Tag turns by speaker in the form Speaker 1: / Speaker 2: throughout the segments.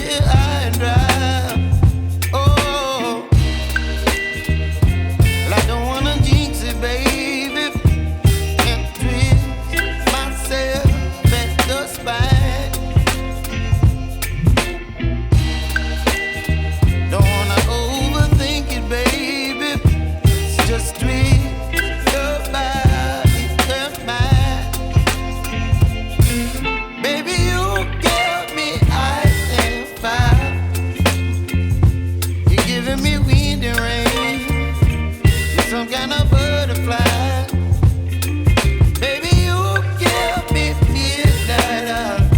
Speaker 1: here high and dry. Oh, well, I don't wanna jinx it, baby, and twist myself at the spine. Don't wanna overthink it, baby. It's just twist your body and mine. Baby, you give me ice and fire. You're giving me wind and rain. You're some kind of butterfly. Baby, you give me midnight.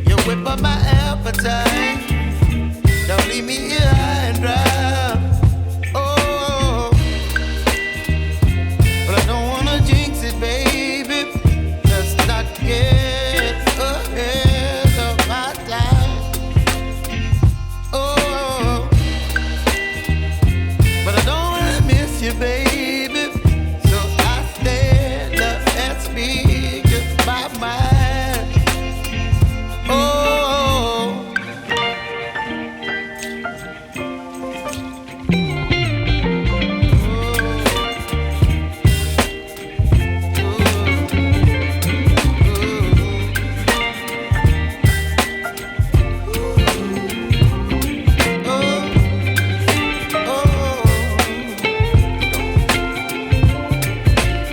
Speaker 1: You whip up my appetite. Don't leave me here high and dry. Oh, but I don't wanna jinx it, baby. Let's not get ahead of my time. Oh, but I don't wanna miss you, baby. So I stand up and speak just my mind. Oh.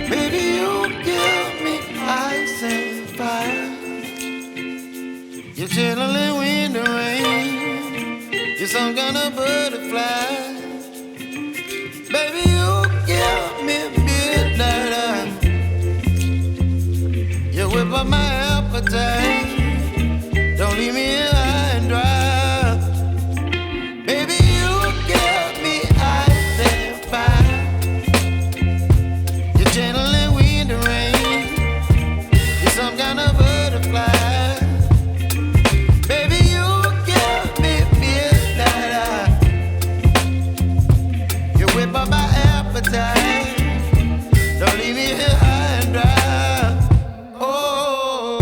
Speaker 1: Baby, you give me ice and fire. You're chilling wind and rain. You're some kind of butterfly. Baby, you give me midnight. You whip up my appetite. Don't leave me here high and dry. Baby, you give me ice and fire. You're channeling wind and rain. You're some kind of butterfly. Baby, you give me midnight. You whip up my appetite. Don't leave me here high and dry. Oh.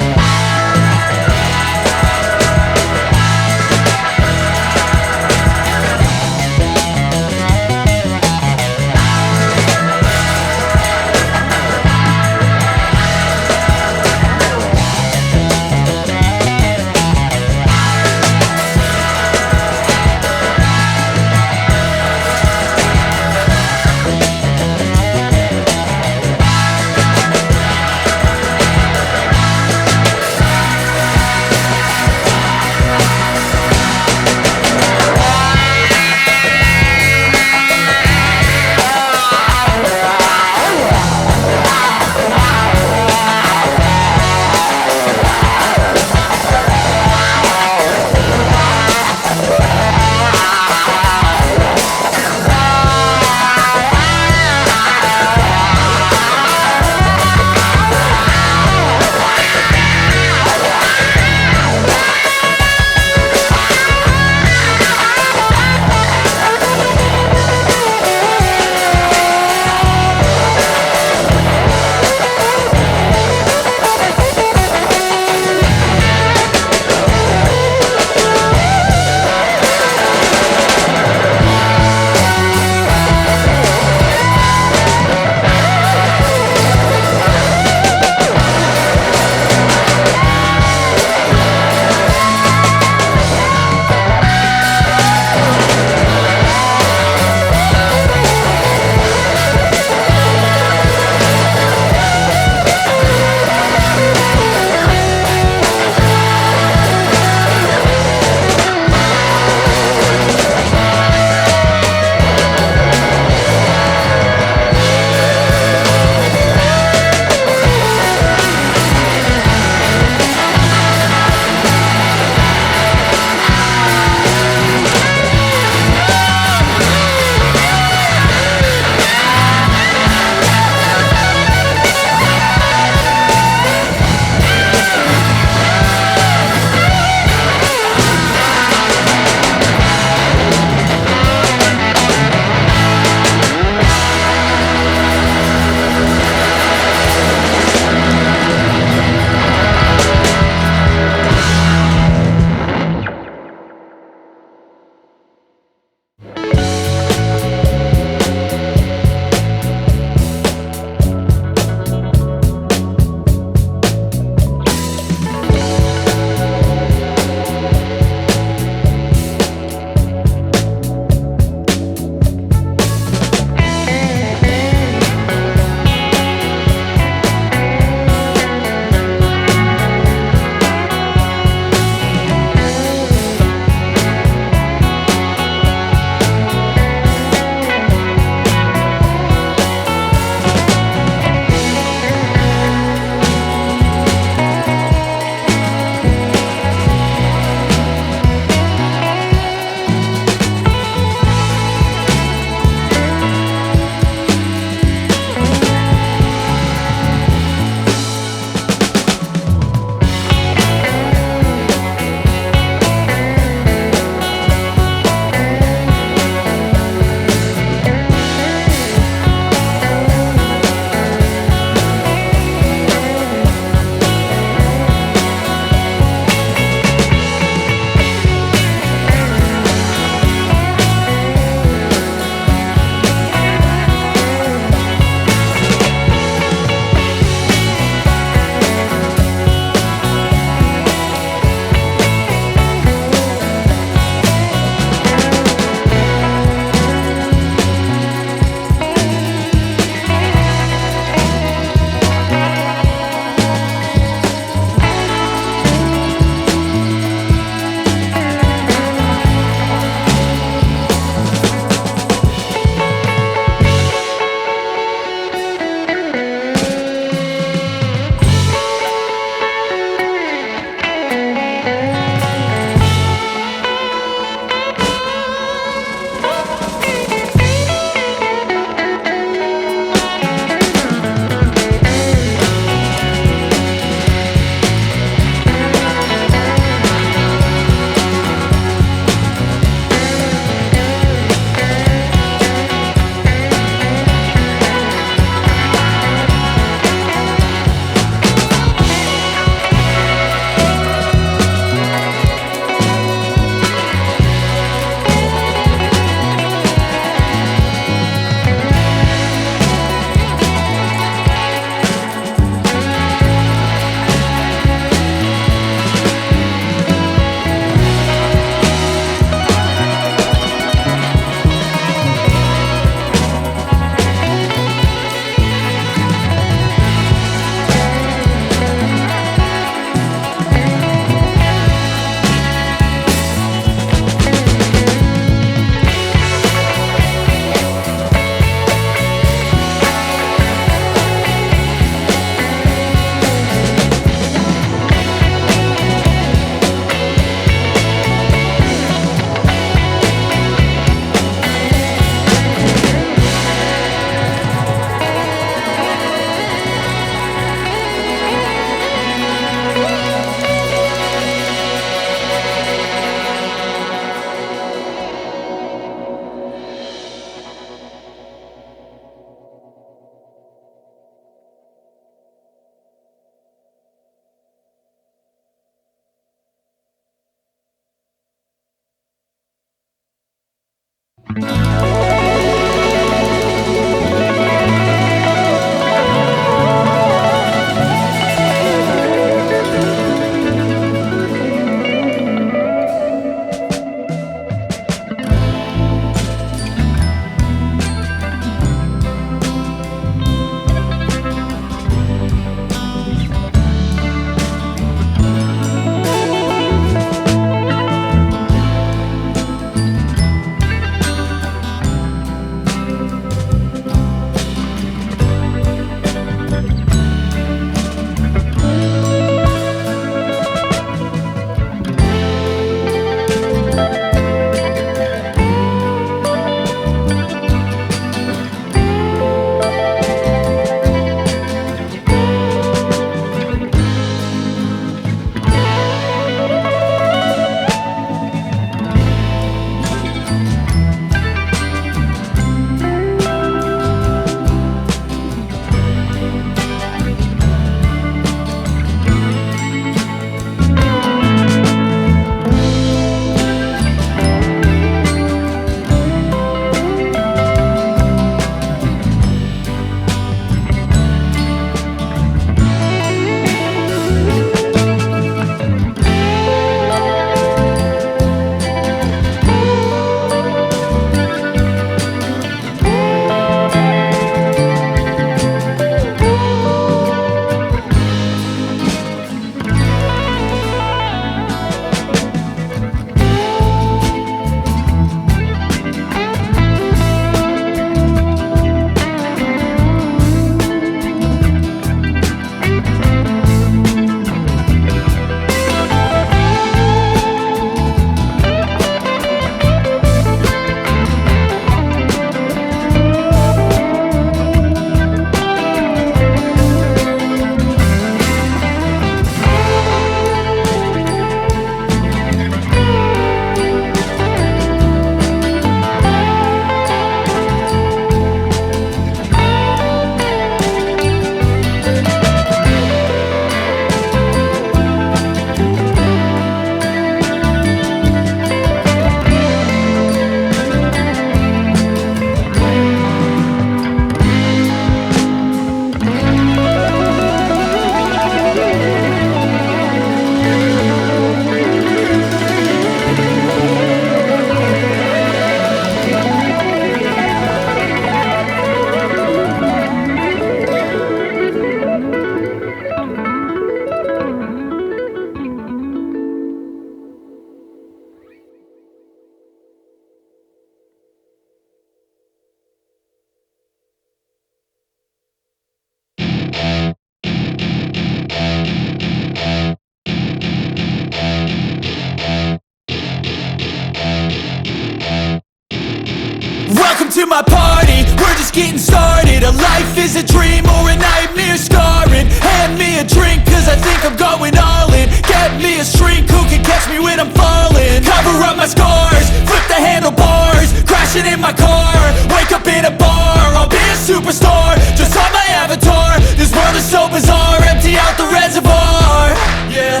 Speaker 2: to my party, we're just getting started. A life is a dream or a nightmare scarring. Hand me a drink cause I think I'm going all in. Get me a shrink who can catch me when I'm falling. Cover up my scars, flip the handlebars, crashing in my car, wake up in a bar. I'll be a superstar, just on my avatar. This world is so bizarre, empty out the reservoir. Yeah,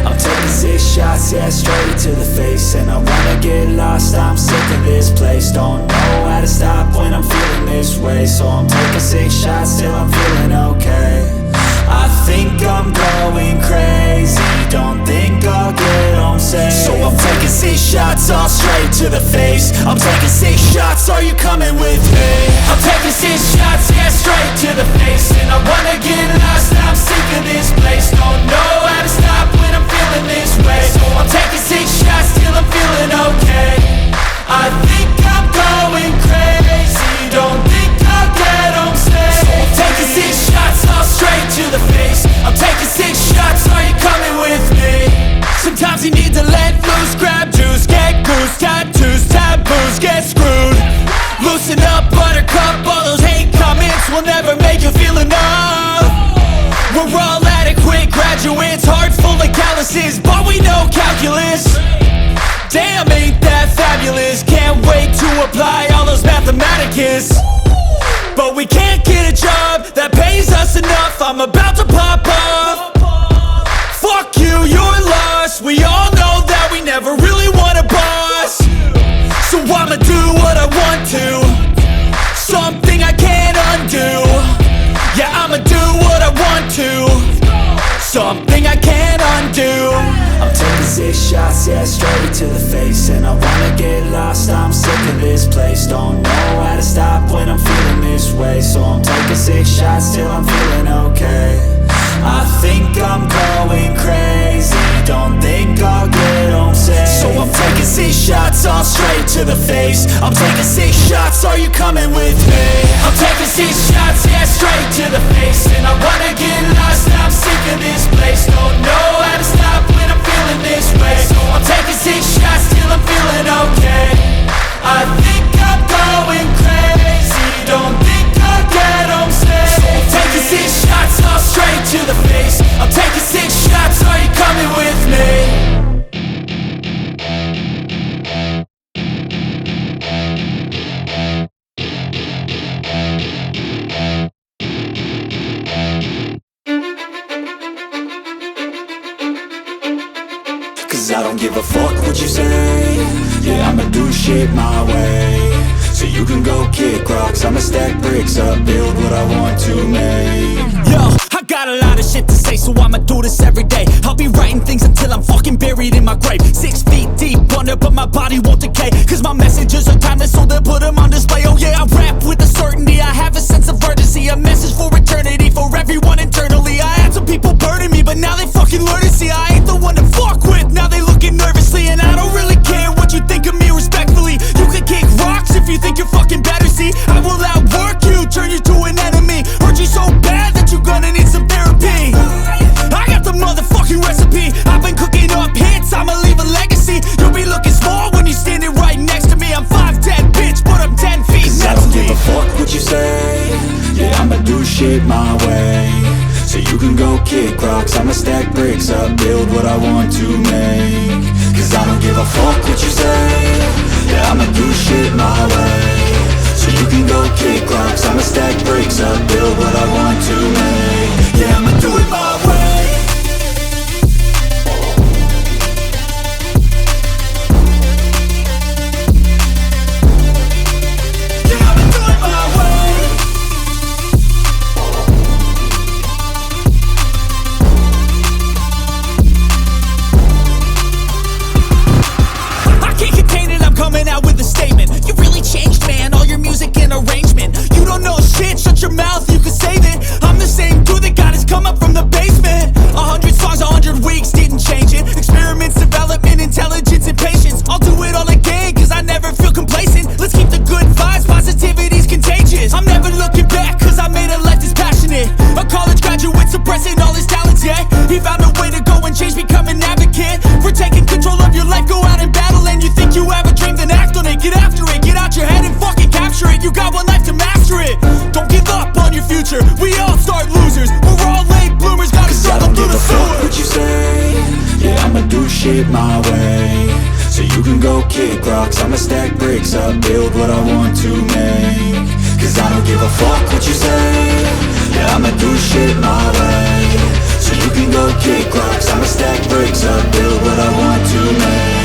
Speaker 2: I'm taking 6 shots, yeah, straight to the face. And I wanna get lost, I'm sick of this place. Don't know how to stop when I'm feeling this way. So I'm taking 6 shots till I'm feeling okay. I think I'm going crazy, don't think I'll get home safe. So I'm taking 6 shots, all straight to the face. I'm taking 6 shots, are you coming with me? I'm taking 6 shots, yeah, straight to the face. And I wanna get lost, I'm sick of this place. Don't know how to stop when I'm feeling this way. So I'm taking 6 shots till I'm feeling okay. I think I'm going crazy, don't think I'll get home safe. So I'm taking 6 shots, all straight to the face. I'm taking 6 shots, are you coming with me? Sometimes you need to let loose, grab juice, get goose, tattoos, taboos, get screwed. Loosen up, buttercup, all those hate comments will never make you feel enough. We're all adequate graduates, heart full of calluses, but we know calculus. Damn, ain't that fabulous? Can't wait to apply all those mathematicus. But we can't get a job that pays us enough. I'm about to pop off. Fuck you, you're lost. We all know that we never really want a boss. So I'ma do what I want. something I can't undo.
Speaker 3: I'm taking 6 shots, yeah, straight to the face. And I wanna get lost, I'm sick of this place. Don't know how to stop when I'm feeling this way. So I'm taking 6 shots till I'm feeling okay. I think I'm going crazy, don't think I'll get home safe.
Speaker 2: So I'm taking 6 shots, all straight to the face. I'm taking 6 shots, are you coming with me? I'm taking 6 shots, yeah, straight to the face. And I wanna get lost, I'm sick of this place. Don't know how to stop when I'm feeling this way. So I'm taking 6 shots till I'm feeling okay. I think I'm going crazy, don't think I'll get home safe. So I'm taking 6 shots, all straight to the face. I'm taking 6 shots, are you coming with me?
Speaker 3: Cause I don't give a fuck what you say. Yeah, I'ma do shit my way. So you can go kick rocks, I'ma stack bricks up, build what I want to make.
Speaker 2: Yo, I got a lot of shit to say, so I'ma do this every day. I'll be writing things until I'm fucking buried in my grave. 6 feet deep under, but my body won't decay. Cause my messages are timeless, so they'll put them on display. Oh yeah, I rap with a certainty, I have a sense of urgency. A message for eternity, for everyone internally. I had some people burning me, but now they fucking learn to see I ain't the one to fuck with, now they looking nervously. And I don't really care what you think of me respectfully. You can kick rocks if you think you're fucking better, see. I will outwork you, turn you to an enemy. Hurt you so bad that you're gonna need some therapy. I got the motherfucking recipe, I've been cooking up hits, I'ma leave a legacy. You'll be looking small when you're standing right next to me. I'm 5'10", bitch, but I'm 10 feet
Speaker 3: Cause I don't give a fuck what you say. Yeah, I'ma do shit my way. So you can go kick rocks, I'ma stack bricks up, build what I want to make. Cause I don't give a fuck what you say. Yeah, I'ma do shit my way. So you can go kick rocks, I'ma stack bricks up, build what I want to make. Yeah, I'ma do it my way.
Speaker 2: Coming out with a statement. You really changed, man, all your music and arrangement. You don't know shit, shut your mouth, you can save it. I'm the same dude that got his come up from the basement. 100 songs, 100 weeks, didn't change it. Experiments, development, intelligence, and patience. I'll do it all again, cause I never feel complacent. Let's keep the good vibes, positivity's contagious. I'm never looking back, cause I made a life that's passionate. A college graduate suppressing all his talents, yeah. He found a way to go and change, become an advocate for taking control of your life, go out and battle. And you think you have a dream, then act on it, get after it, get out your head and fucking capture it. You got one life to master it. Don't give up on your future. We all start losers. We're all late bloomers. Gotta struggle through the sewer.
Speaker 3: I don't give a fuck what you say. Yeah, I'ma do shit my way. So you can go kick rocks, I'ma stack bricks up, build what I want to make. Cause I don't give a fuck what you say. Yeah, I'ma do shit my way. So you can go kick rocks, I'ma stack bricks up, build what I want to make.